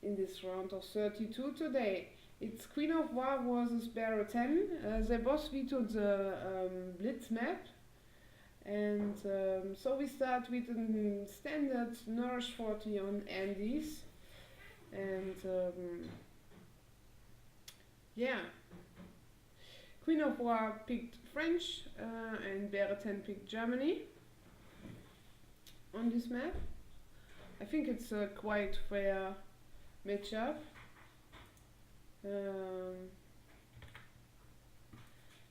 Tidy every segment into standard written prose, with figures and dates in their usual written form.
in this round of 32 today. It's Queen of War versus Bearer 10. They both vetoed the Blitz map. And so we start with a standard Nourish 40 on Andes. And yeah, Queen of War picked French and Bearer 10 picked Germany on this map. I think it's a quite fair matchup. And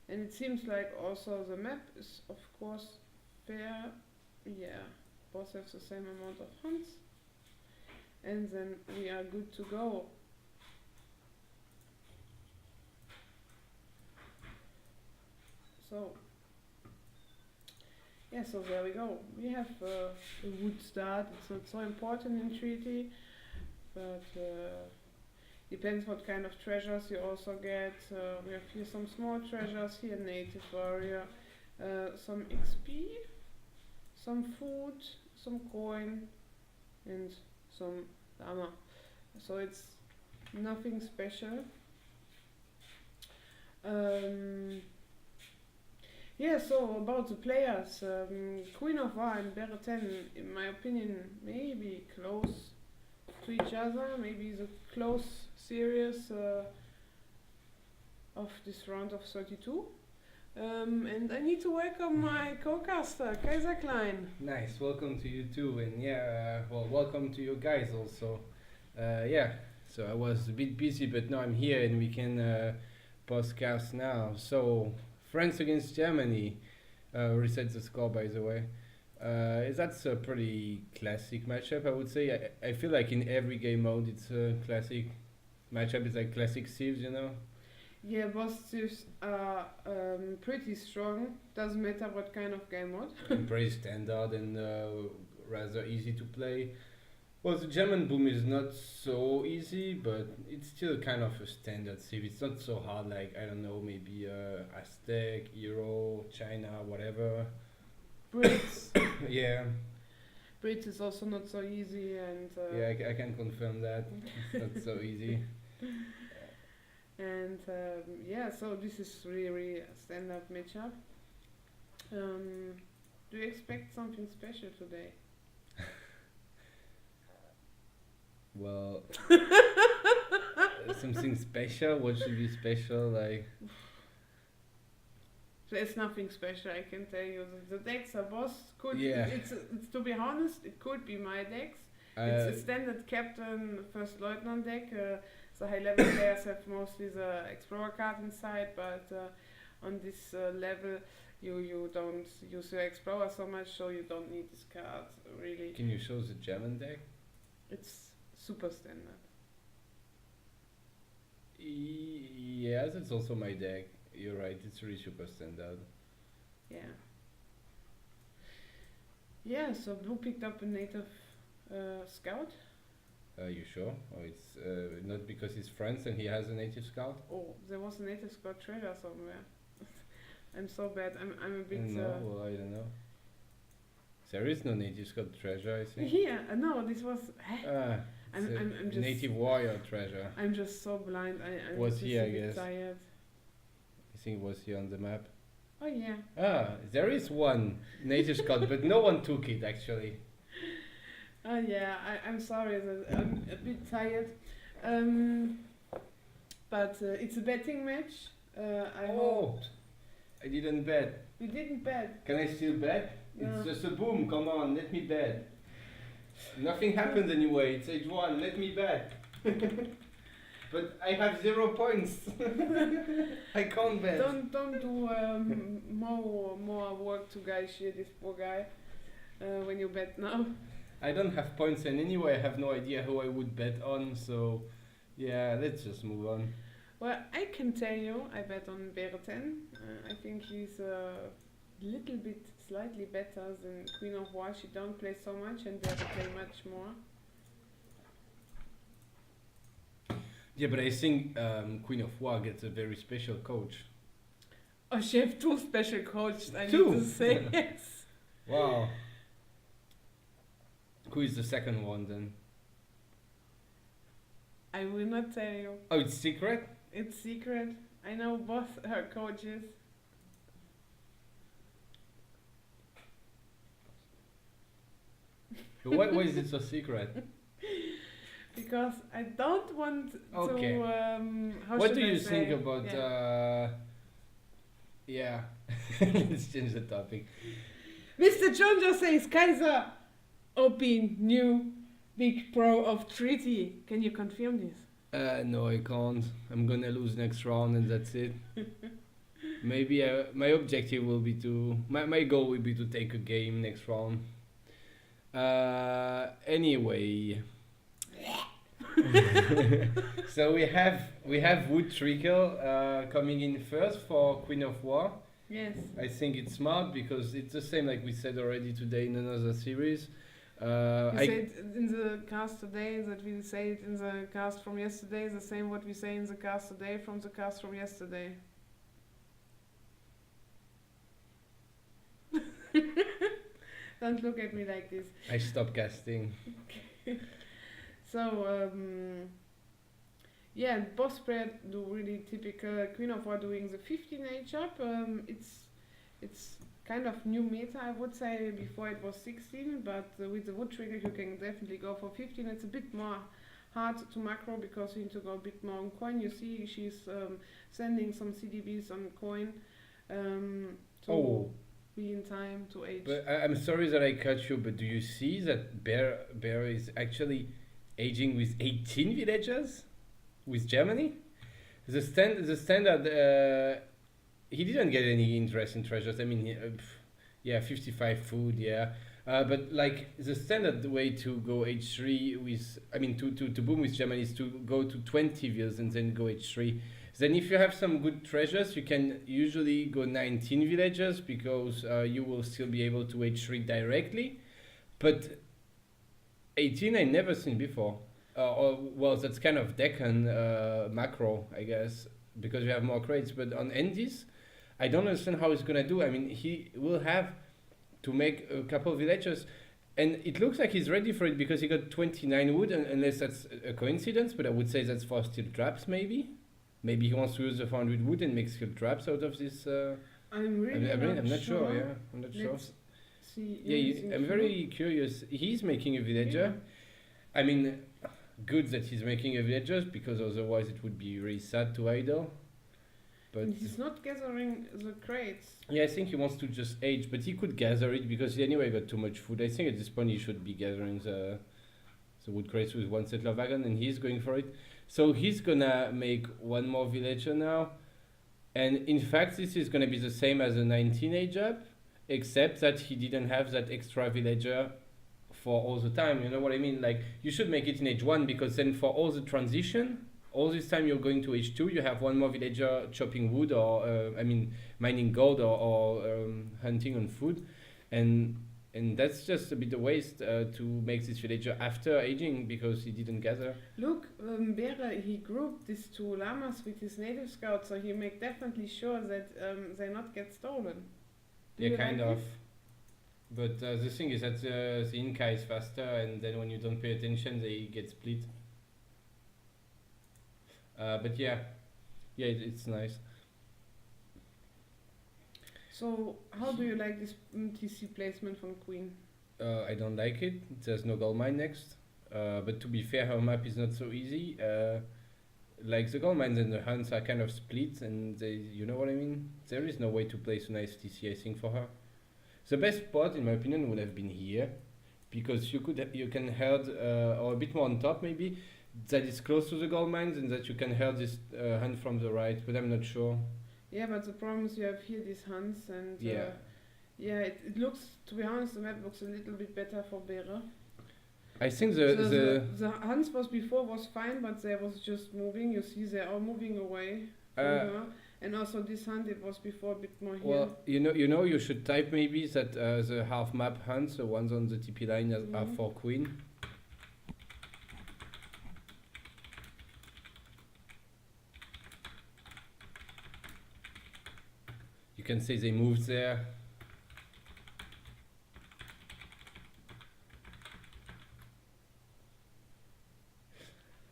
it seems like also the map is of course fair. Yeah, both have the same amount of hunts. And then we are good to go. So, yeah, so there we go. We have a wood start. It's not so important in treaty, but depends what kind of treasures you also get. We have here some small treasures, here native warrior, some XP, some food, some coin, and some llama. So it's nothing special. Yeah, so about the players, Queen of War and Bearer 10, in my opinion, maybe close to each other, maybe the close series of this round of 32. And I need to welcome my co-caster, Kaiser Klein. Nice, welcome to you too, and yeah, well, welcome to you guys also. Yeah, so I was a bit busy, but now I'm here and we can podcast now. So, France against Germany, reset the score by the way. That's a pretty classic matchup, I would say. I feel like in every game mode it's a classic matchup, it's like classic Civs, you know? Yeah, both teams are pretty strong. Doesn't matter what kind of game mode. And pretty standard and rather easy to play. Well, the German boom is not so easy, but it's still kind of a standard civ. It's not so hard like, I don't know, maybe Aztec, Euro, China, whatever. Brits. Yeah. Brits is also not so easy and... yeah, I can confirm that. It's not so easy. And yeah, so this is really a standard matchup. Do you expect something special today? Well, something special? What should be special? Like, there's nothing special, I can tell you. The decks are both could. Yeah. It's to be honest, it could be my decks. It's a standard captain, first lieutenant deck. The high level players have mostly the explorer card inside, but on this level, you don't use your explorer so much, so you don't need this card really. Can you show the German deck? It's super standard. Yeah, that's also my deck. You're right, it's really super standard. Yeah. Yeah, so blue picked up a native scout. You sure? Or it's not because he's French and he has a native scout? Oh, there was a native scout treasure somewhere. I'm so bad. I'm a bit. No, well, I don't know. There is no native scout treasure, I think. Yeah, no, this was. I'm just native warrior treasure. I'm just so blind. I'm Was just here, a I bit guess. tired. I think it was here on the map. Oh yeah. There is one native scout, but no one took it actually. Oh yeah. I'm sorry. I'm a bit tired. But it's a betting match. I hope. I didn't bet. You didn't bet. Can I still bet? No. It's just a boom, come on, let me bet. Nothing happened anyway, it's age 1, let me bet. But I have 0 points. I can't bet. Don't do more work to guy shit this poor guy when you bet now. I don't have points and anyway I have no idea who I would bet on, so yeah, let's just move on. Well, I can tell you, I bet on Bearer 10. I think he's a little bit slightly better than Queen of War. She don't play so much and Bearer play much more. Yeah, but I think Queen of War gets a very special coach. Oh, she have 2 special coaches, I Two? need to say. Yes. Wow. Who is the second one then? I will not tell you. Oh, it's secret? It's secret. I know both her coaches. Why is it so secret? Because I don't want Okay. to. How What should do I you say? think about yeah. Let's change the topic. Mr. Jonjo says Kaiser Opin, new big pro of treaty. Can you confirm this? No, I can't. I'm gonna lose next round and that's it. Maybe my objective will be to my goal will be to take a game next round. Anyway. So we have Wood Trickle coming in first for Queen of War. Yes. I think it's smart because it's the same like we said already today in another series. We said in the cast today that we say it in the cast from yesterday, the same what we say in the cast today from the cast from yesterday. Don't look at me like this. I stopped casting. So, yeah, boss player do really typical Queen of War doing the 15 up. It's kind of new meta, I would say. Before it was 16, but with the wood trigger you can definitely go for 15. It's a bit more hard to macro because you need to go a bit more on coin. You see she's sending some CDBs on coin to be in time to age. But I'm sorry that I cut you, but do you see that Bear is actually aging with 18 villagers with Germany? The standard he didn't get any interest in treasures. I mean, yeah, 55 food, yeah. But like the standard way to go H3 with, I mean, to boom with Germany is to go to 20 villas and then go H3. Then if you have some good treasures, you can usually go 19 villagers because you will still be able to H3 directly. But 18 I never seen before. Well, that's kind of Deccan macro, I guess, because you have more crates. But on Endis, I don't understand how he's gonna do. I mean, he will have to make a couple of villagers, and it looks like he's ready for it because he got 29 wood, unless that's a coincidence. But I would say that's for steel traps, maybe. Maybe he wants to use the 400 wood and make steel traps out of this. I'm really I'm not sure. Yeah, I'm not sure. See, Yeah, I'm very curious. He's making a villager. Yeah. I mean, good that he's making a villager because otherwise it would be really sad to idle. But and he's not gathering the crates. yeah, I think he wants to just age, but he could gather it because he anyway got too much food. I think at this point he should be gathering the wood crates with one settler wagon, and he's going for it. So he's gonna make one more villager now, and in fact this is gonna be the same as a 19 age up, except that he didn't have that extra villager for all the time. You know what I mean? Like you should make it in age 1 because then for all the transition, all this time you're going to age 2, you have one more villager chopping wood or mining gold or hunting on food, and that's just a bit of waste to make this villager after aging because he didn't gather. Look, Bera, he grouped these two llamas with his native scouts, so he make definitely sure that they not get stolen. Yeah, kind of. But the thing is that the Inca is faster, and then when you don't pay attention, they get split. But yeah, it's nice. So, how do you like this TC placement from Queen? I don't like it. There's no gold mine next. But to be fair, her map is not so easy. Like the gold mines and the hunts are kind of split, and you know what I mean? There is no way to place a nice TC, I think, for her. The best spot, in my opinion, would have been here, because you can herd, or a bit more on top maybe, that is close to the gold mines, and that you can herd this hunt from the right, but I'm not sure. Yeah, but the problem is you have here these hunts, and Yeah. It looks, to be honest, the map looks a little bit better for Bera. I think the hunts was fine, but they was just moving. You see, they are moving away from her. And also this hunt, it was before a bit more here. Well, you should type maybe that the half map hunts, the ones on the TP line are for Queen. You can say they moved there.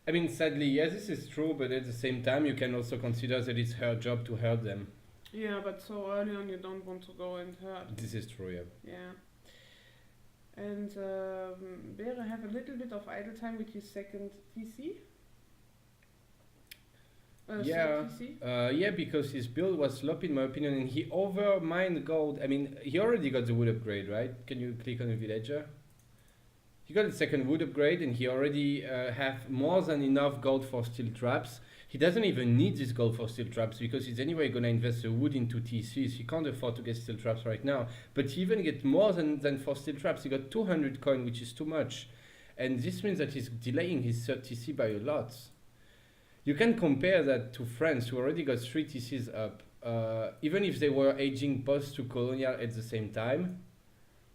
I mean, sadly, yes, this is true, but at the same time, you can also consider that it's her job to hurt them. Yeah, but so early on you don't want to go and hurt. This is true, yeah. Yeah. And Bere have a little bit of idle time with his second TC. Yeah, third TC. yeah, because his build was sloppy in my opinion, and he overmined gold. I mean, he already got the wood upgrade, right? Can you click on the villager? He got the second wood upgrade, and he already have more than enough gold for steel traps. He doesn't even need this gold for steel traps because he's anyway gonna invest the wood into TCs. He can't afford to get steel traps right now. But he even get more than for steel traps. He got 200 coin, which is too much, and this means that he's delaying his third TC by a lot. You can compare that to France, who already got 3 TCs up. Even if they were aging post to colonial at the same time,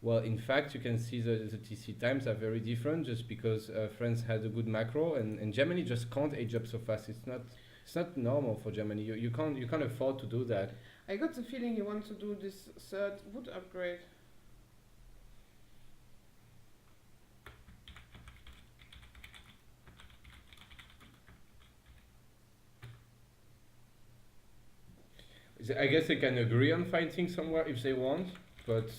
well, in fact, you can see the TC times are very different just because France had a good macro, and Germany just can't age up so fast. It's not normal for Germany. You can't afford to do that. I got the feeling he wants to do this third wood upgrade. I guess they can agree on fighting somewhere if they want, but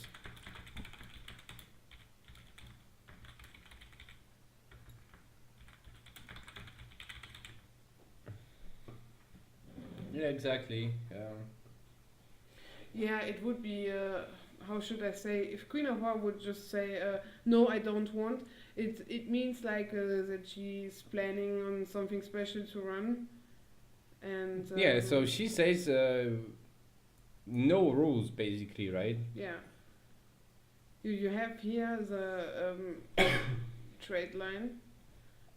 yeah, exactly. Yeah, it would be. How should I say? If Queen of War would just say, "No, I don't want," it means like that she's planning on something special to run, and Yeah, so she says no rules basically, right? yeah. You have here the trade line,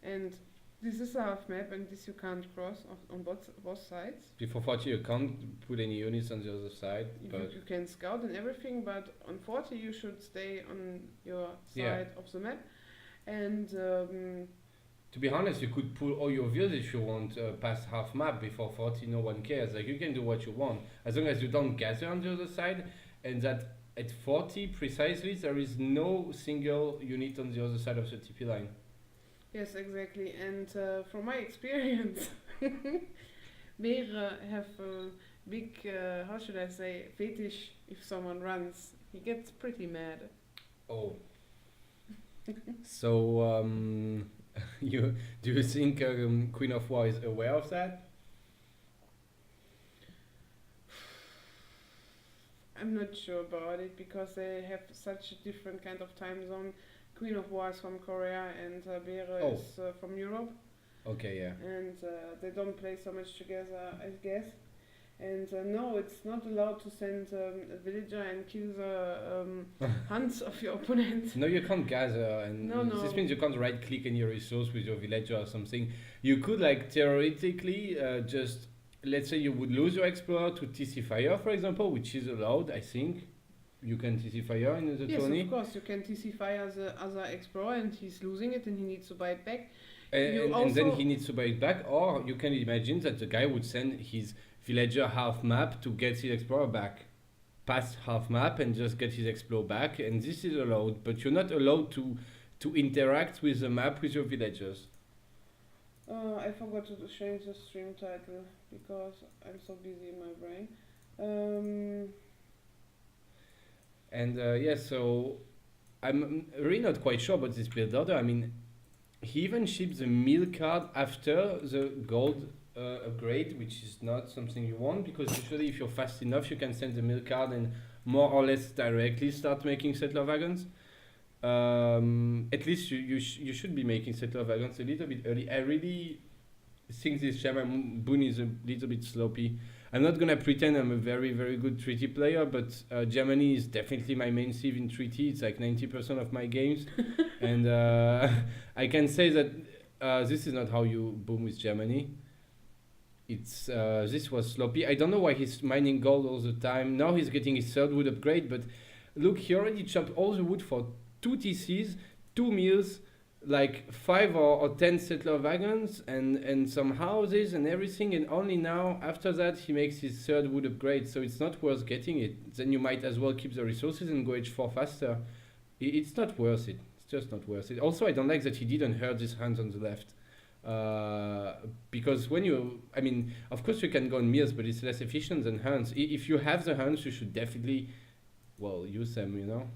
and this is a half map, and this you can't cross on both sides. Before 40 you can't put any units on the other side, but You can scout and everything, but on 40 you should stay on your Yeah. side of the map. And to be honest, you could pull all your views if you want past half map. Before 40 no one cares, like you can do what you want as long as you don't gather on the other side, and that at 40 precisely there is no single unit on the other side of the TP line. yes, exactly. And from my experience, we have a big, how should I say, fetish if someone runs. He gets pretty mad. Oh. So do you think Queen of War is aware of that? I'm not sure about it because they have such a different kind of time zone. Queen of War is from Korea and Bere Oh. is from Europe. Okay, yeah. And they don't play so much together, I guess. And no, it's not allowed to send a villager and kill the hunts of your opponent. No, you can't gather, and No. this means you can't right click any resource with your villager or something. You could like theoretically just, let's say you would lose your explorer to TC Fire, for example, which is allowed, I think. You can TC Fire in the Yes, tourney. of course, you can TC fire the other explorer and he's losing it and he needs to buy it back. And then he needs to buy it back, or you can imagine that the guy would send his villager half map to get his explorer back, past half map and just get his explorer back, and this is allowed, but you're not allowed to interact with the map with your villagers. I forgot to change the stream title because I'm so busy in my brain. And yeah, so I'm really not quite sure about this build order. I mean, he even ships the mill card after the gold upgrade, which is not something you want, because usually if you're fast enough you can send the mill card and more or less directly start making settler wagons. At least you should be making settler wagons a little bit early. I really think this Shaman Boon is a little bit sloppy. I'm not gonna pretend I'm a very, very good treaty player, but Germany is definitely my main sieve in treaty. It's like 90% of my games. And I can say that this is not how you boom with Germany. It's this was sloppy. I don't know why he's mining gold all the time. Now he's getting his third wood upgrade, but look, he already chopped all the wood for 2 TCs, 2 mills, like 5 or 10 settler wagons and some houses and everything, and only now after that he makes his third wood upgrade. So it's not worth getting it. Then you might as well keep the resources and go H4 faster. It's not worth it. It's just not worth it. Also, I don't like that he didn't hurt his hands on the left. Because when you, I mean, of course you can go on meals, but it's less efficient than hunts. If you have the hunts, you should definitely, well, use them, you know.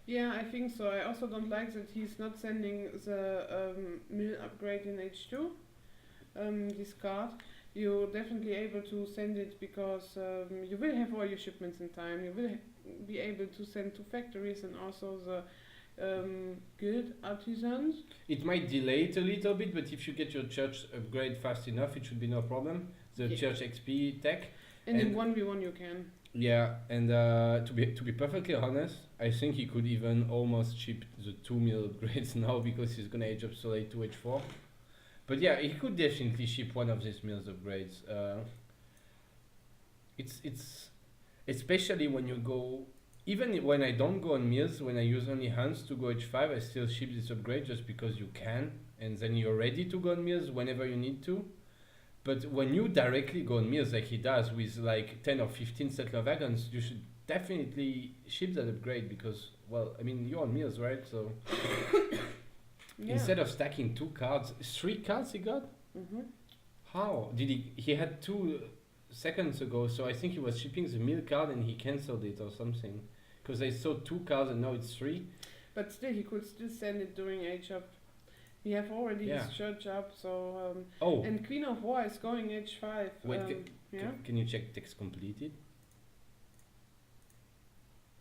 Yeah, I think so. I also don't like that he's not sending the mill upgrade in H2. This card, you're definitely able to send it because you will have all your shipments in time. You will be able to send to factories and also the guild artisans. It might delay it a little bit, but if you get your church upgrade fast enough, it should be no problem. The Yeah. church XP tech. And in And- 1v1 you can. Yeah, and to be perfectly honest, I think he could even almost ship the 2 mil upgrades now because he's gonna age up so late to H4. But yeah, he could definitely ship one of these mills upgrades. It's especially when you go, even when I don't go on mills, when I use only hands to go H5, I still ship this upgrade just because you can, and then you're ready to go on mills whenever you need to. But when you directly go on mills like he does with like 10 or 15 settler wagons, you should definitely ship that upgrade because, well, I mean, you're on mills, right? So Yeah. instead of stacking 2 cards, 3 cards he got? Mm-hmm. How? Did he had 2 seconds ago, so I think he was shipping the mill card and he cancelled it or something. Because I saw 2 cards and now it's 3. But still, he could still send it during H up. We have already Yeah. his church up, so Oh, and Queen of War is going H5. wait, yeah. can you check text completed?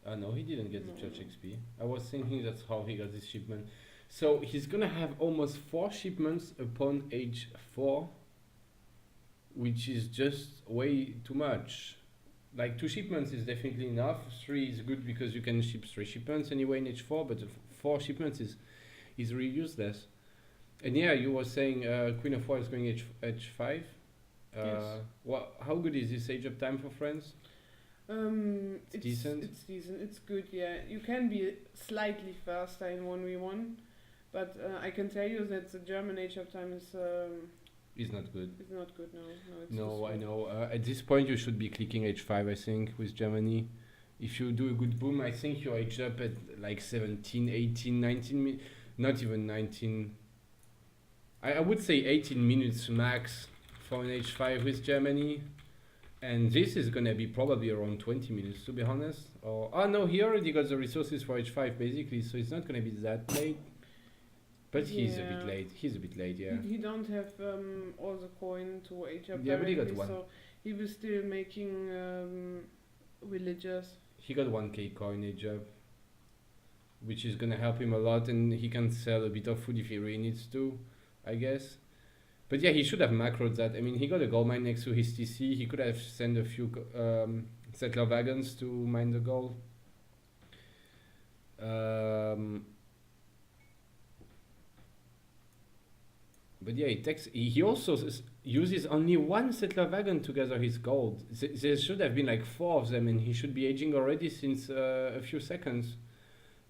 No, he didn't get the No. church XP. I was thinking that's how he got this shipment. So he's gonna have almost 4 shipments upon age 4, which is just way too much. Like 2 shipments is definitely enough. 3 is good because you can ship 3 shipments anyway in H4, but 4 shipments is really useless. And yeah, you were saying Queen of War is going H5. Yes. How good is this age up time for friends? It's decent? It's decent. It's good. Yeah, you can be slightly faster in 1v1, but I can tell you that the German age up time is Not good. not good. No, it's No, too I slow. know. At this point, you should be clicking H5, I think, with Germany. If you do a good boom, I think you're age up at like 17, 18, 19, not even 19. I would say 18 minutes max for an H5 with Germany. And this is gonna be probably around 20 minutes, to be honest. Or oh no, he already got the resources for H5 basically, so it's not gonna be that late. But he's a bit Yeah. late. He's a bit late, yeah. He don't have all the coin to age up Yeah, but he got directly, one. so he was still making villagers. He got 1k coinage up, which is gonna help him a lot, and he can sell a bit of food if he really needs to, I guess. But yeah, he should have macroed that. I mean, he got a gold mine next to his TC. He could have sent a few settler wagons to mine the gold. But yeah, he also uses only 1 settler wagon to gather his gold. There should have been like 4 of them, and he should be aging already since a few seconds.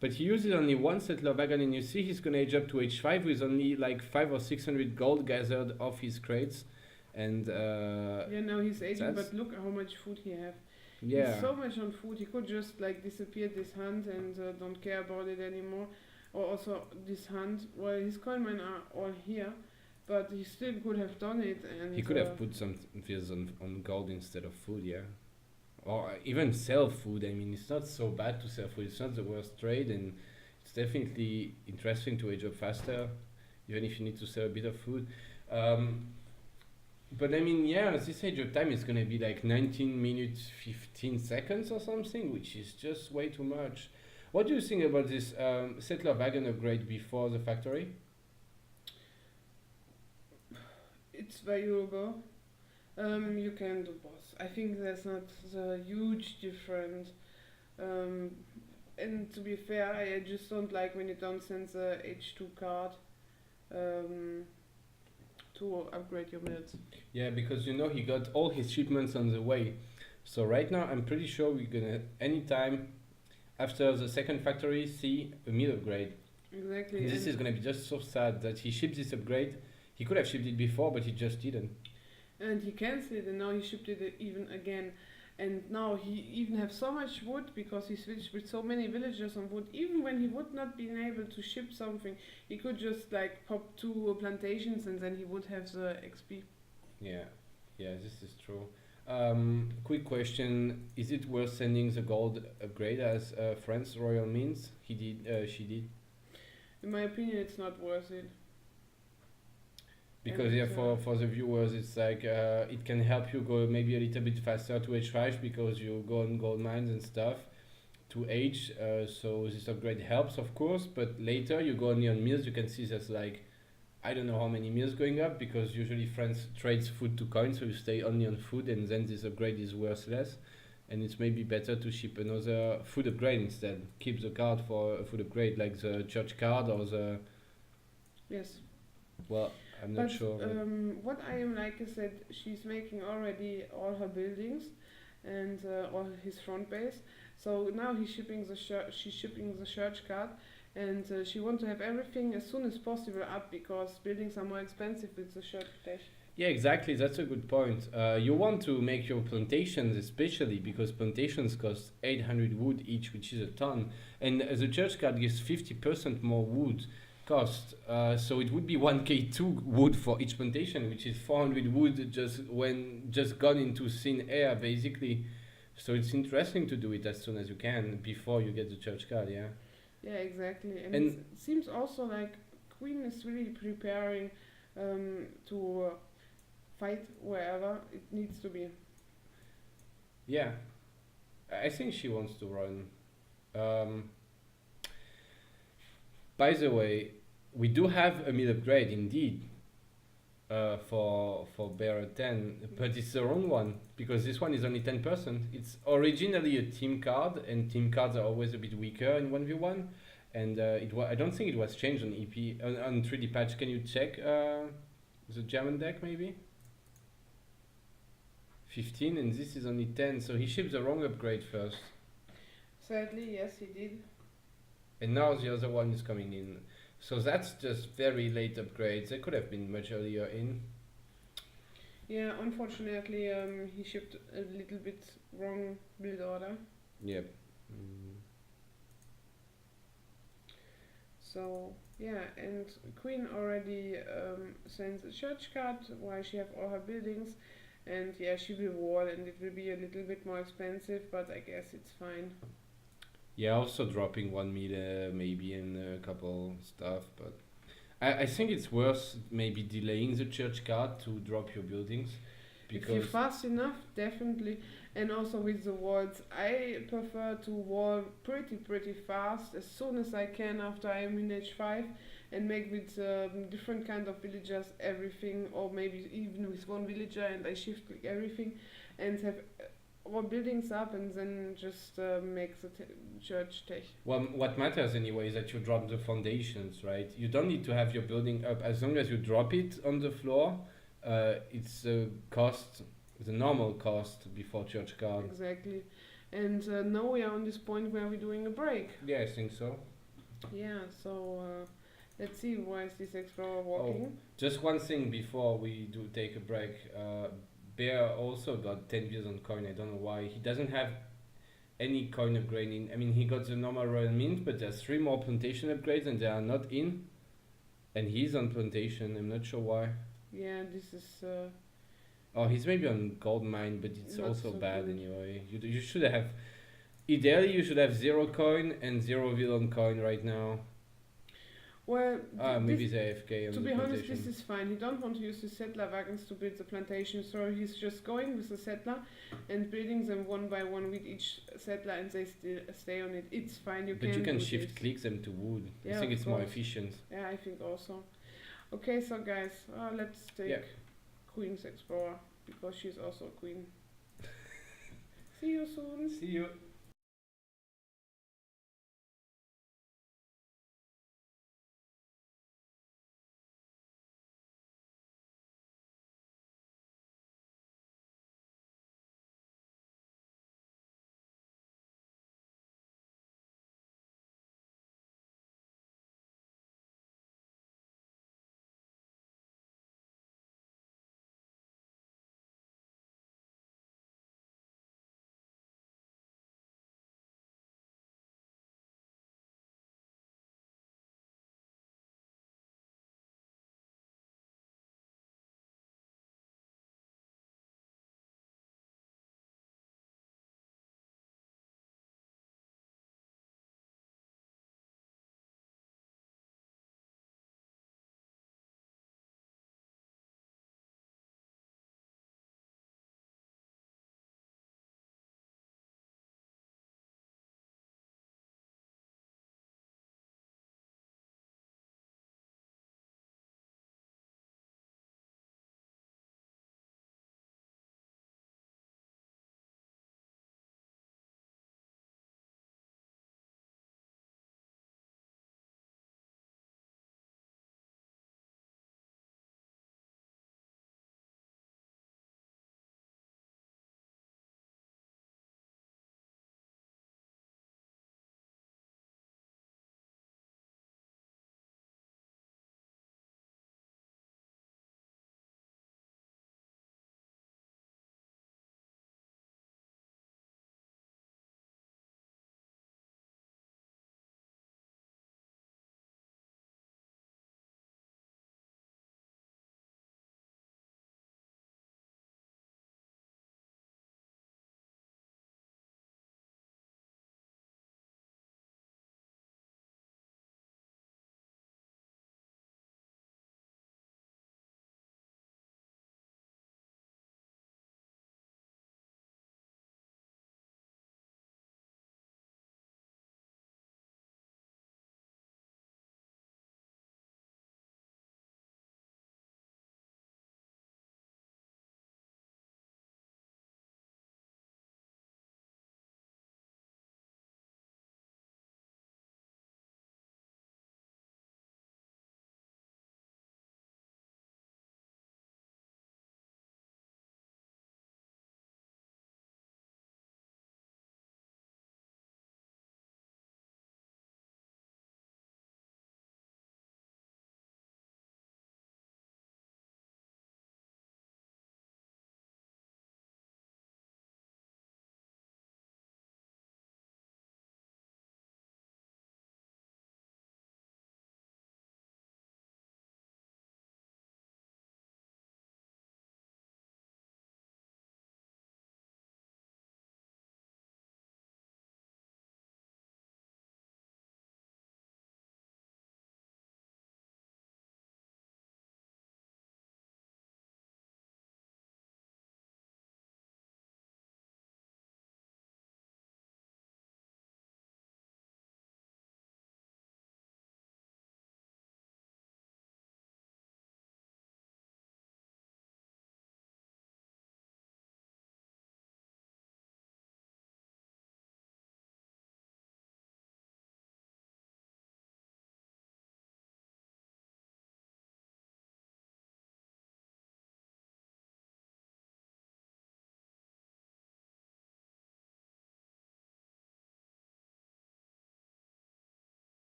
But he uses only 1 settler wagon, and you see he's gonna age up to H5 with only like 500 or 600 gold gathered off his crates. And Yeah, now he's aging, that's- but look how much food he have. yeah. He's so much on food. He could just like disappear this hunt and don't care about it anymore. Or also this hunt. Well, his coin mine are all here, but he still could have done it. And He could have put some fears on gold instead of food, yeah. Or even sell food. I mean, it's not so bad to sell food. It's not the worst trade, and it's definitely interesting to age up faster, even if you need to sell a bit of food. But I mean, yeah, this age of time is gonna be like 19 minutes 15 seconds or something, which is just way too much. What do you think about this settler wagon upgrade before the factory? It's valuable. You can do both. I think there's not a huge difference. And to be fair, I just don't like when you don't send the H2 card to upgrade your mills. Yeah, because you know he got all his shipments on the way. So right now I'm pretty sure we're gonna anytime after the second factory see a mill upgrade. Exactly. And this and- is gonna be just so sad that he shipped this upgrade. He could have shipped it before, but he just didn't. And he cancelled it, and now he shipped it even again. And now he even have so much wood because he switched with so many villagers on wood. Even when he would not be able to ship something, he could just like pop two plantations and then he would have the XP. Yeah, yeah, this is true. Quick question: is it worth sending the gold upgrade as France Royal Means? He did. She did. In my opinion, it's not worth it. Because And yeah, for the viewers, it's like it can help you go maybe a little bit faster to H5 because you go on gold mines and stuff to H. So this upgrade helps, of course. But later you go only on meals. You can see there's like I don't know how many meals going up because usually France trades food to coin, so you stay only on food, and then this upgrade is worth less. And it's maybe better to ship another food upgrade instead. Keep the card for a food upgrade, like the church card or the. yes. Well, I'm not But sure. what I am like is that she's making already all her buildings and all his front base. So now she's shipping the church card, and she wants to have everything as soon as possible up because buildings are more expensive with the church dash. Yeah, exactly. That's a good point. You want to make your plantations, especially because plantations cost 800 wood each, which is a ton. And the church card gives 50% more wood cost. So it would be 1k2 wood for each plantation, which is 400 wood just gone into thin air, basically. So it's interesting to do it as soon as you can before you get the church card, yeah. Yeah, exactly. And And it seems also like Queen is really preparing to fight wherever it needs to be. yeah, I think she wants to run. Um, By the way, we do have a mid upgrade indeed for Bearer 10, but it's the wrong one because this one is only 10%. It's originally a team card, and team cards are always a bit weaker in 1v1. And I don't think it was changed on EP on 3D patch. Can you check the German deck maybe? 15, and this is only 10, so he shipped the wrong upgrade first. Sadly, yes, he did. And now the other one is coming in. So that's just very late upgrades. They could have been much earlier in. Yeah, unfortunately, he shipped a little bit wrong build order. Yep. Mm. So yeah, and Queen already sends a church card while she have all her buildings, and yeah, she will wall, and it will be a little bit more expensive, but I guess it's fine. Yeah, also dropping 1 meter maybe and a couple stuff, but I think it's worth maybe delaying the church card to drop your buildings If you're because fast enough, definitely. And also with the walls, I prefer to wall pretty fast as soon as I can after I'm in H5 and make with different kind of villagers everything, or maybe even with one villager and I shift click everything and have all buildings up and then just make the church tech. well, what matters anyway is that you drop the foundations, right? You don't need to have your building up as long as you drop it on the floor. It's the cost, the normal cost before church card. Exactly. And now we are on this point where we're doing a break. Yeah, I think so. Yeah, so let's see, why is this explorer walking? Just one thing before we do take a break. Bear also got 10 views on coin. I don't know why. He doesn't have any coin upgrading. I mean, he got the normal Royal Mint, but there's 3 more plantation upgrades and they are not in. And he's on plantation. I'm not sure why. Yeah, this is Oh, he's maybe on gold mine, but it's not also so bad good. anyway. You should have. Ideally, you should have 0 coin and 0 villain coin right now. Well, Maybe this, the AFK on to the be honest, plantation. this is fine. He don't want to use the settler wagons to build the plantation, so he's just going with the settler and building them one by one with each settler, and they still stay on it. It's fine. You But you can do shift this. click them to wood. Yeah, I think of it's more course. efficient. Yeah, I think also. Okay, so guys, let's take Yeah. Queen's Explorer because she's also a queen. See you soon. See you.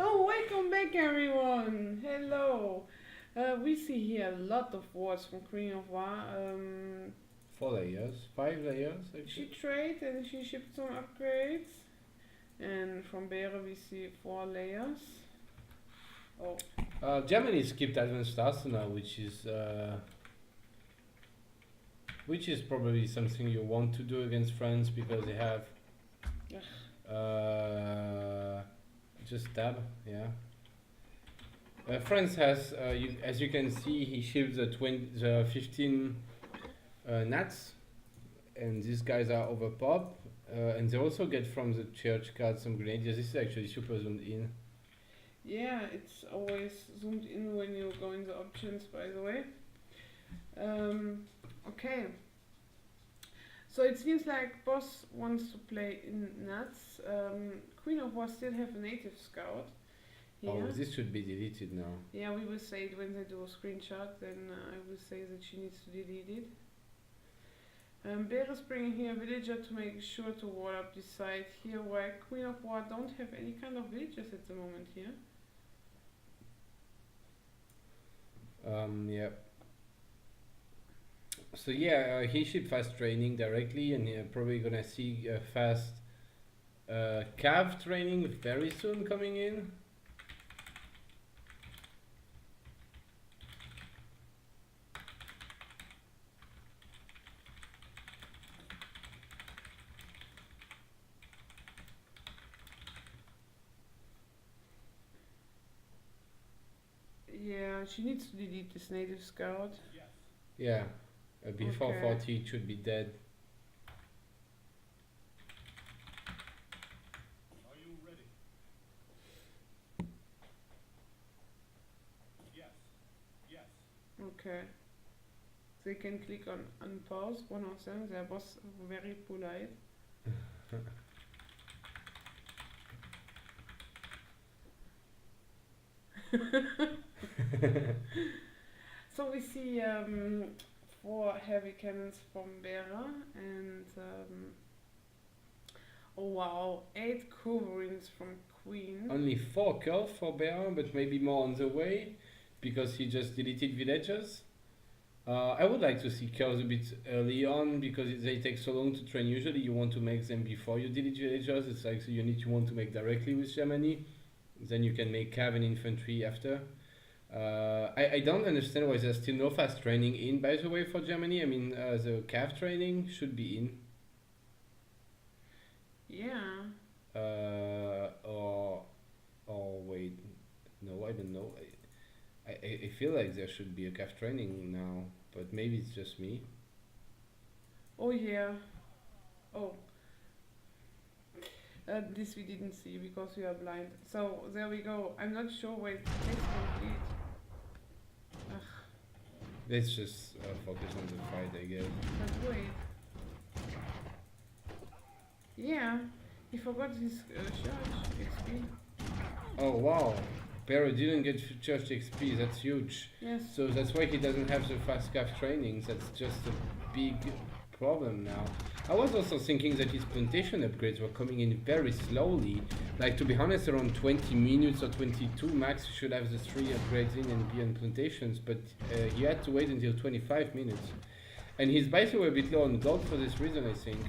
Oh, welcome back, everyone. Hello. We see here a lot of words from Queen of War. 4 layers, 5 layers She actually. traded and she shipped some upgrades. And from Bere we see 4 layers. Oh, Germany skipped advanced arsenal, which is probably something you want to do against France because they have just tab, yeah. France has, as you can see, he shipped the 15 nats, and these guys are over pop, and they also get from the church card some grenadiers. This is actually super zoomed in. yeah, it's always zoomed in when you go in the options, by the way. Okay. So it seems like boss wants to play in nuts. Queen of War still have a native scout. Oh, Here. this should be deleted now. Yeah, we will say it when they do a screenshot, then I will say that she needs to delete it. Bear is bringing here a villager to make sure to wall up this side here, where Queen of War don't have any kind of villagers at the moment here. Yeah. So yeah, he shipped fast training directly, and you're probably gonna see fast cav training very soon coming in. Yeah, she needs to delete this native scout. Yeah, before Okay. 40 it should be dead. Are you ready? Yes. Yes. Okay. They can click on unpause, one of them, their boss very polite. So we see 4 heavy cannons from Bera and oh wow, 8 Coverings from Queen. Only 4 curls for Baron, but maybe more on the way because he just deleted villagers. I would like to see curls a bit early on because they take so long to train. Usually you want to make them before you delete villagers. It's like so you want to make directly with Germany. Then you can make cav and infantry after. I don't understand why there's still no fast training in, by the way, for Germany. I mean, the cav training should be in. Yeah. Or wait, no, I don't know. I feel like there should be a cav training now, but maybe it's just me. Oh yeah. Oh. This we didn't see because we are blind. So there we go. I'm not sure where it takes complete. Let's just focus on the fight, I guess. But wait. Yeah, he forgot his church XP. Oh wow, Pero didn't get church XP, that's huge. Yes. So that's why he doesn't have the fast cav trainings. That's just a big problem now. I was also thinking that his plantation upgrades were coming in very slowly. Like, to be honest, around 20 minutes or 22 max you should have the 3 upgrades in and be on plantations, but he had to wait until 25 minutes. And he's by the way a bit low on gold for this reason, I think.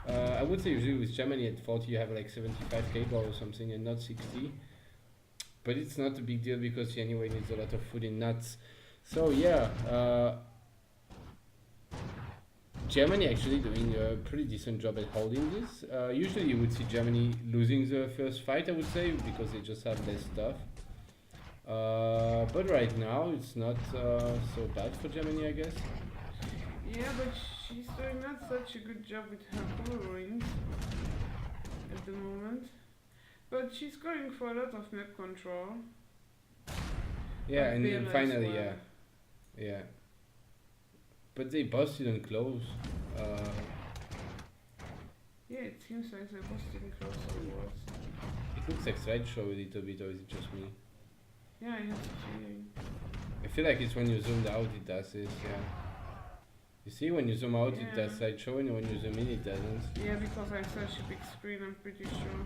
I would say usually with Germany at 40 you have like 75k gold or something and not 60. But it's not a big deal because he anyway needs a lot of food in nuts. So yeah, Germany actually doing a pretty decent job at holding this. Usually you would see Germany losing the first fight, I would say, because they just have less stuff. But right now it's not so bad for Germany, I guess. Yeah, but she's doing not such a good job with her coverings at the moment. But she's going for a lot of map control. Yeah, But and Bela as finally, well. yeah. But they both didn't close. Yeah, it seems like they both didn't close the words. It looks like slideshow a little bit, or is it just me? Yeah, I have the feeling. I feel like it's when you zoomed out it does this, yeah. You see, when you zoom out it does Yeah. slideshow, and when you zoom in it doesn't. Yeah, because I have such a big screen, I'm pretty sure.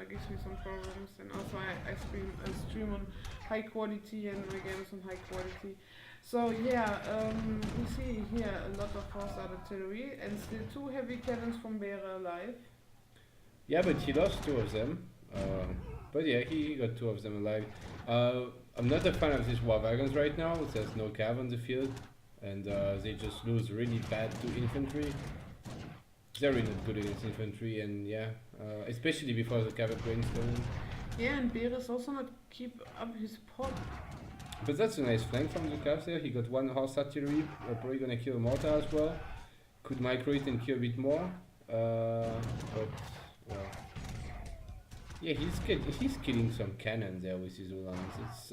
gives me some problems. And also I stream on high quality and my game is on high quality. So yeah, we see here a lot of horse artillery and still 2 heavy cannons from Bearer alive. Yeah, but he lost 2 of them. But yeah, he got 2 of them alive. I'm not a fan of these war wagons right now. There's no cav on the field, and they just lose really bad to infantry. They're really not good against infantry, and yeah, especially before the cav upgrades come in. Yeah, and Bearer is also not keep up his pop. But that's a nice flank from the cavs there. He got 1 horse artillery, probably gonna kill a mortar as well. Could micro it and kill a bit more. But well, yeah, he's killing some cannon there with his Ulans. It's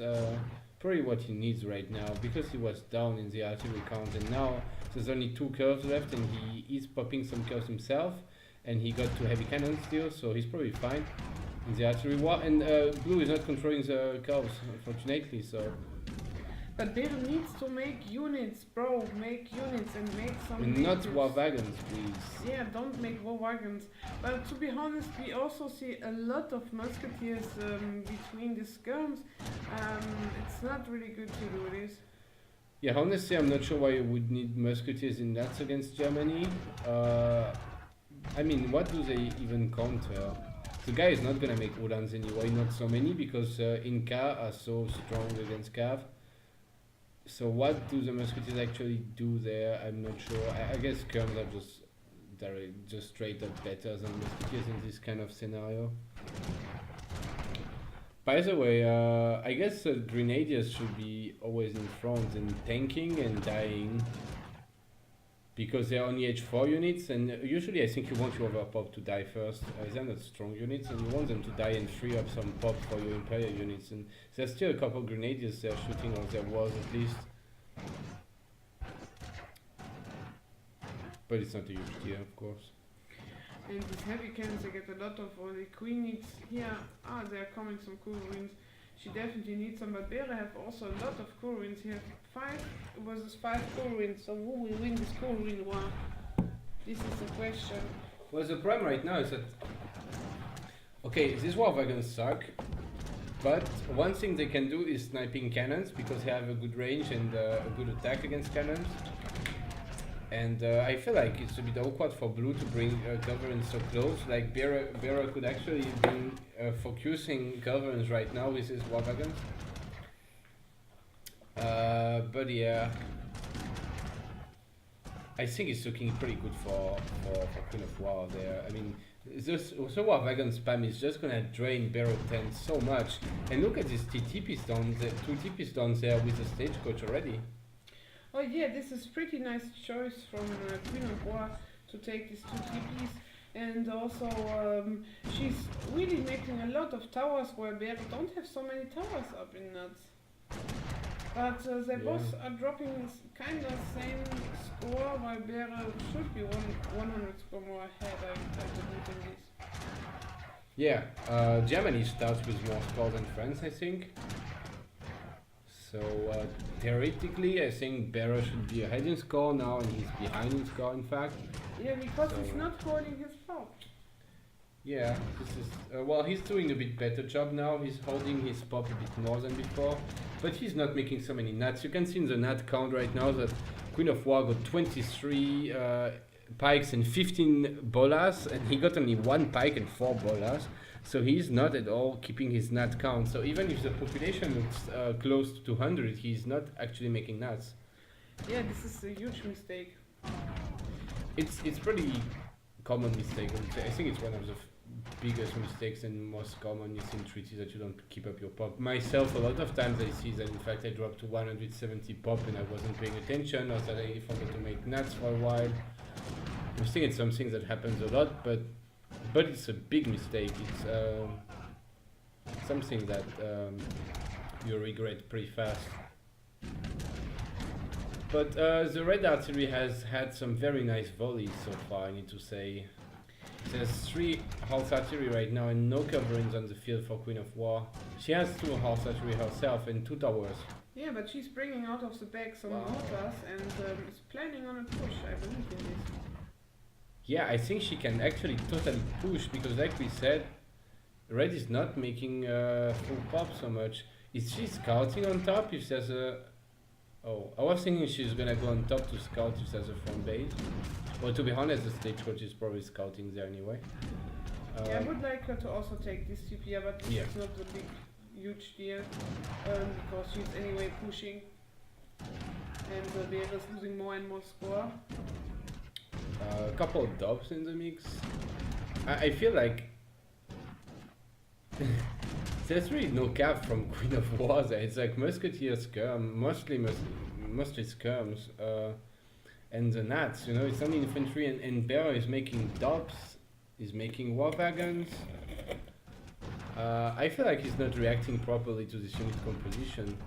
probably what he needs right now because he was down in the artillery count, and now there's only 2 curves left, and he is popping some curves himself, and he got 2 heavy cannons still, so he's probably fine in the artillery war. And blue is not controlling the curves, unfortunately. So. But Bearer needs to make units, bro. Make units and make some. And not natives. war wagons, please. Yeah, don't make war wagons. But to be honest, we also see a lot of musketeers between the skirms. It's not really good to do this. Yeah, honestly, I'm not sure why you would need musketeers in that against Germany. I mean, what do they even counter? The guy is not gonna make Ulans anyway, not so many, because Inca are so strong against Cav. So what do the musketeers actually do there? I'm not sure. I guess skirms are just straight up better than musketeers in this kind of scenario. By the way, I guess grenadiers should be always in front and tanking and dying, because they're only H4 units, and usually I think you want your overpop to die first. They're not strong units, and you want them to die and free up some pop for your Imperial units. And there's still a couple grenadiers they're shooting on their walls at least. But it's not a huge deal, of course. And these heavy cannons, they get a lot of. The queen needs here. There are coming some cool ruins. She definitely needs some, but Bearer have also a lot of cool ruins here. 5 versus 5 cool ruins. So who will win this cool ruin war? This is the question. Well, the problem right now is that, okay, these war wagons suck, but one thing they can do is sniping cannons, because they have a good range and a good attack against cannons. And I feel like it's a bit awkward for blue to bring governance so close. Like Bearer could actually be focusing governance right now with his war wagons. But yeah, I think it's looking pretty good for Queen of War there. I mean, this also war wagon spam is just gonna drain Bearer 10 so much. And look at these TT pistons, 2 T pistons there with the stagecoach already. Oh yeah, this is pretty nice choice from Queen of War to take these 2 TPs. And also, she's really making a lot of towers where Bearer don't have so many towers up in nuts. But they both are dropping kind of same score, while Bearer should be 100 score more ahead, I believe in this. Yeah, Germany starts with more score than France, I think. So theoretically, I think Bearer should be ahead in score now, and he's behind in score, in fact. Yeah, because he's not holding his pop. Yeah, this is well, he's doing a bit better job now. He's holding his pop a bit more than before, but he's not making so many nuts. You can see in the nut count right now that Queen of War got 23 pikes and 15 bolas, and he got only 1 pike and 4 bolas. So he's not at all keeping his nut count. So even if the population looks close to 200, he's not actually making nuts. Yeah, this is a huge mistake. It's pretty common mistake. I think it's one of the biggest mistakes and most common is in treaties that you don't keep up your pop. Myself, a lot of times I see that in fact I dropped to 170 pop and I wasn't paying attention, or that I forgot to make nuts for a while. I think it's something that happens a lot, but it's a big mistake. It's something that you regret pretty fast. But the red artillery has had some very nice volleys so far, I need to say. There's 3 horse artillery right now and no coverings on the field for Queen of War. She has 2 horse artillery herself and 2 towers. Yeah, but she's bringing out of the bag some mortars and is planning on a push, I believe in this. Yeah, I think she can actually totally push, because like we said, red is not making full pop so much. Is she scouting on top if there's a... Oh, I was thinking she's gonna go on top to scout if there's a front base. Well, to be honest, the stage coach is probably scouting there anyway. Yeah, I would like her to also take this TP, but this Yeah. is not a big, huge deal, because she's anyway pushing, and the Bear is losing more and more score. A couple of dubs in the mix. I feel like there's really no cap from Queen of War there. It's like Musketeer skirm, mostly skirms, and the Nats, you know, it's only infantry, and Bear is making dubs, is making war wagons. I feel like he's not reacting properly to this unit composition.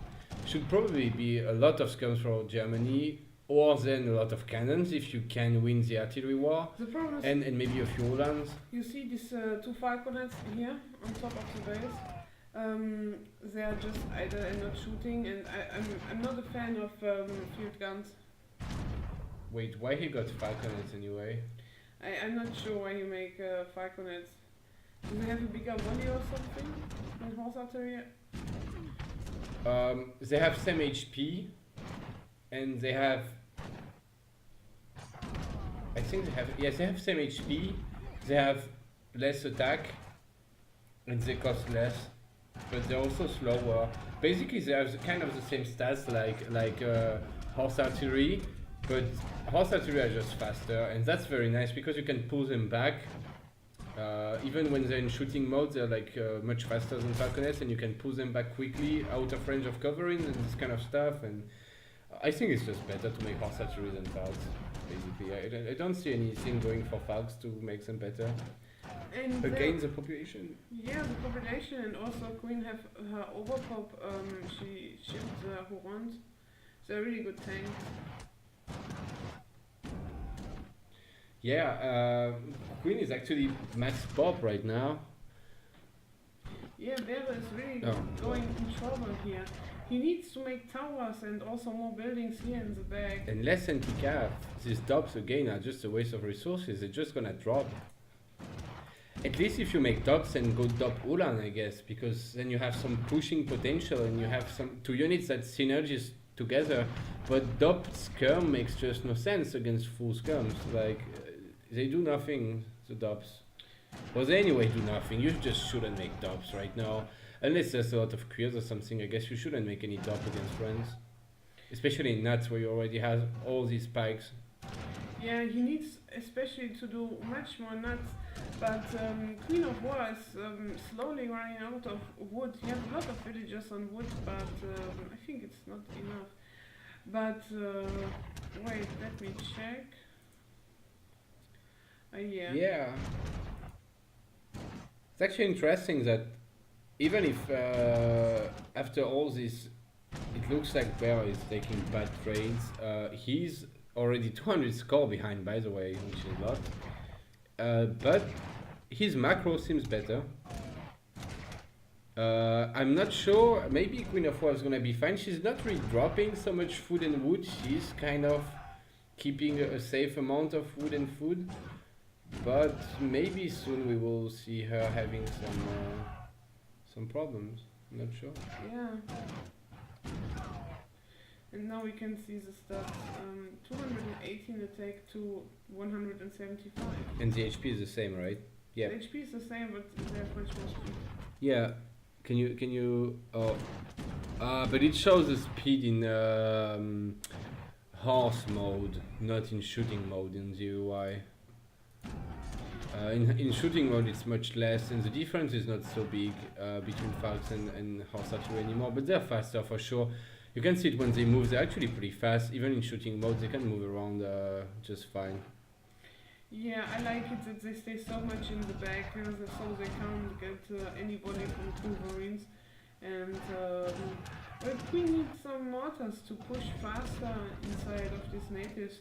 Should probably be a lot of skirms for Germany, or then a lot of cannons if you can win the artillery war, The problem is, and maybe a few Uhlans. you see these two falconets here on top of the base. They are just idle and not shooting, and I'm not a fan of field guns. Wait, why he got falconets anyway? I'm not sure why you make falconets. Do they have a bigger volley or something than horse artillery? They have same HP, and they have... I think they have... Yes, they have same HP, they have less attack, and they cost less, but they're also slower. Basically, they have kind of the same stats like horse artillery, but horse artillery are just faster, and that's very nice because you can pull them back. Even when they're in shooting mode, they're like much faster than falconets, and you can pull them back quickly out of range of covering and this kind of stuff. And I think it's just better to make horse artillery than falcons. Basically, I don't see anything going for falcons to make them better. And Again, the population. yeah, the population, and also Queen have her overpop. She shipped the Hurons. They're really good tanks. Yeah, Queen is actually max pop right now. Yeah, Bear is really Oh. going in trouble here. He needs to make towers and also more buildings here in the back. And less anti-cav. These dubs again are just a waste of resources. They're just gonna drop. At least if you make dubs and go dub Ulan, I guess, because then you have some pushing potential and you have some two units that synergies together. But dub skirm makes just no sense against full skirms. Like they do nothing. The dubs. Well, they anyway do nothing. You just shouldn't make dubs right now. Unless there's a lot of queers or something, I guess you shouldn't make any dub against friends. Especially in nuts where you already have all these spikes. Yeah, he needs especially to do much more nuts. But Queen of War is slowly running out of wood. He has a lot of villagers on wood, but I think it's not enough. But wait, let me check. Yeah. Yeah. It's actually interesting that even if after all this it looks like Bear is taking bad trades, he's already 200 score behind, by the way, which is a lot. But his macro seems better. I'm not sure, maybe Queen of War is gonna be fine. She's not really dropping so much food and wood, she's kind of keeping a safe amount of wood and food. But maybe soon we will see her having some problems. I'm not sure. Yeah. And now we can see the stats. 218 attack to 175. And the HP is the same, right? Yeah. The HP is the same, but they have much more speed. Yeah. Can you? Oh. But it shows the speed in horse mode, not in shooting mode in the UI. In shooting mode it's much less, and the difference is not so big between Falcons and horse artillery anymore, but they're faster for sure. You can see it when they move, they're actually pretty fast. Even in shooting mode they can move around just fine. Yeah, I like it that they stay so much in the back, so they can't get anybody from two Marines. And but we need some mortars to push faster inside of these natives.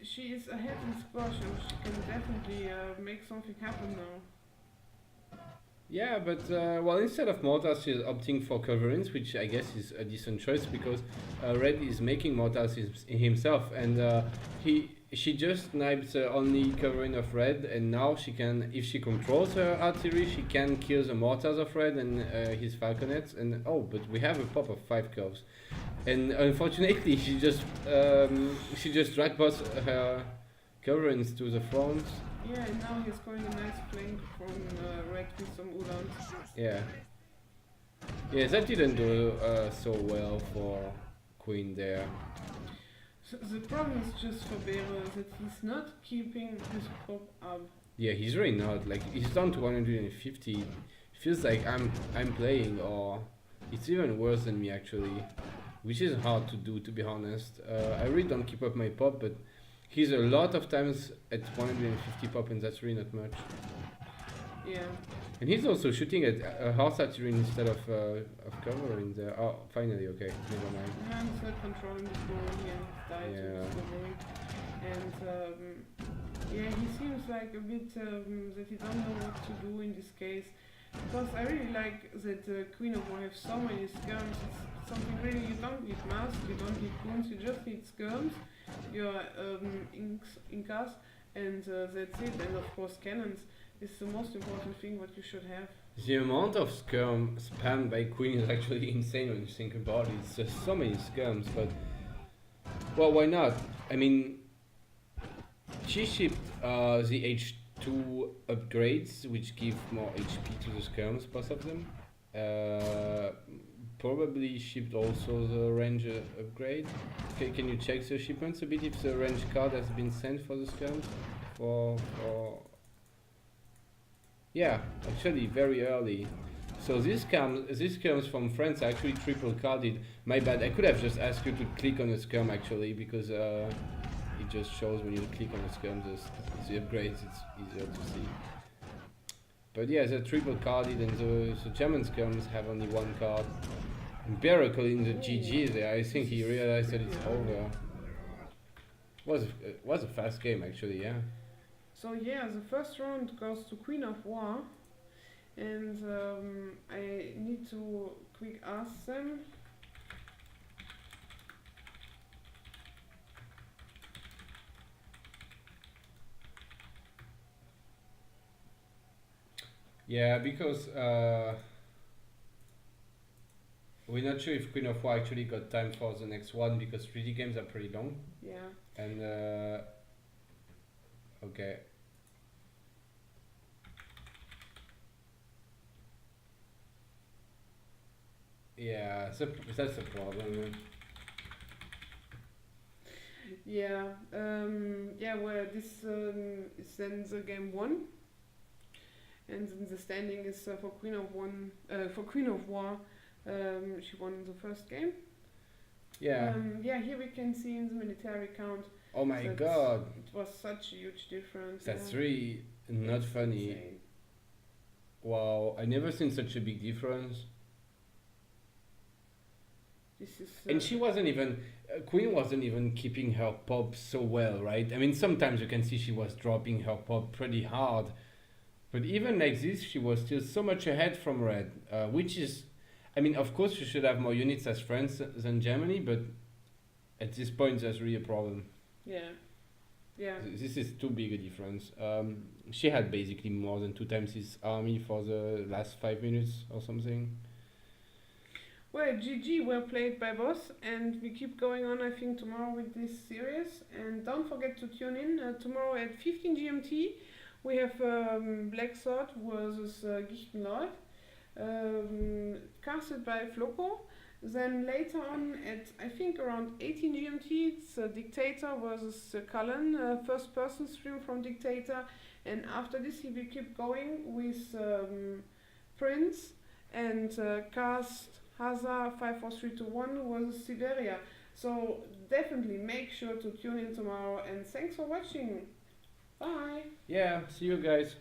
She is ahead in squash, and she can definitely make something happen now. Yeah, but well, instead of mortars she's opting for coverings, which I guess is a decent choice because Red is making mortars himself, and she just sniped only covering of red, and now she can, if she controls her artillery, she can kill the mortars of red and his falconets. And oh, but we have a pop of 5 curves, and unfortunately she just drag boss her coverings to the front. Yeah, and now he's going a nice flank from red with some Ulans. Yeah. Yeah, that didn't do so well for Queen there. So the problem is just for Bero that he's not keeping his pop up. Yeah, he's really not. Like, he's down to 150. Feels like I'm playing, or it's even worse than me actually, which is hard to do, to be honest. I really don't keep up my pop, but he's a lot of times at 150 pop, and that's really not much. Yeah. And he's also shooting at a horse artillery instead of covering there. Oh, finally, okay, never mind. Yeah, he's not controlling the ball here. He's died Yeah. to the and yeah, he seems like a bit that he don't know what to do in this case. Because I really like that Queen of War have so many skirms. It's something really, you don't need mask, you don't need goons, you just need skirms, your incas, and that's it. And of course cannons is the most important thing what you should have. The amount of skirm spammed by Queen is actually insane when you think about it. It's just so many skirms, but well, why not? I mean, she shipped the H2 upgrades, which give more HP to the skirms, both of them. Probably shipped also the range upgrade. Can you check the shipments a bit if the range card has been sent for the skirms? For yeah, actually very early. So this comes from France, actually triple carded. My bad, I could have just asked you to click on the skirm actually, because it just shows when you click on the skirm the upgrades, it's easier to see. But yeah, they're triple carded, and the German skirms have only one card. And Beracle in the GG there, I think he realized that it's over. Was a fast game actually, yeah. So yeah, the first round goes to Queen of War, and I need to quick ask them. Yeah, because we're not sure if Queen of War actually got time for the next one, because 3D games are pretty long. Yeah. And okay. Yeah, that's a problem. Yeah. Yeah. Well, this is then the game 1, and then the standing is for Queen of War. She won the first game. Yeah. Yeah. Here we can see in the military count. Oh my god. It was such a huge difference. That's really not funny. Insane. Wow, I never seen such a big difference. This is. And she wasn't even, Queen wasn't even keeping her pop so well, right? I mean, sometimes you can see she was dropping her pop pretty hard. But even like this, she was still so much ahead from red, which is, I mean, of course you should have more units as France than Germany, but at this point there's really a problem. Yeah. Yeah. This is too big a difference. She had basically more than 2 times his army for the last 5 minutes or something. Well, GG, well played by boss, and we keep going on, I think, tomorrow with this series. And don't forget to tune in tomorrow at 15 GMT. We have Black Sword versus Gichtenlord, casted by Floco. Then later on at, I think, around 18 GMT, it's Dictator versus Cullen, first person stream from Dictator. And after this, he will keep going with Prince and cast Hazard 54321 versus Siberia. So definitely make sure to tune in tomorrow, and thanks for watching. Bye. Yeah, see you guys.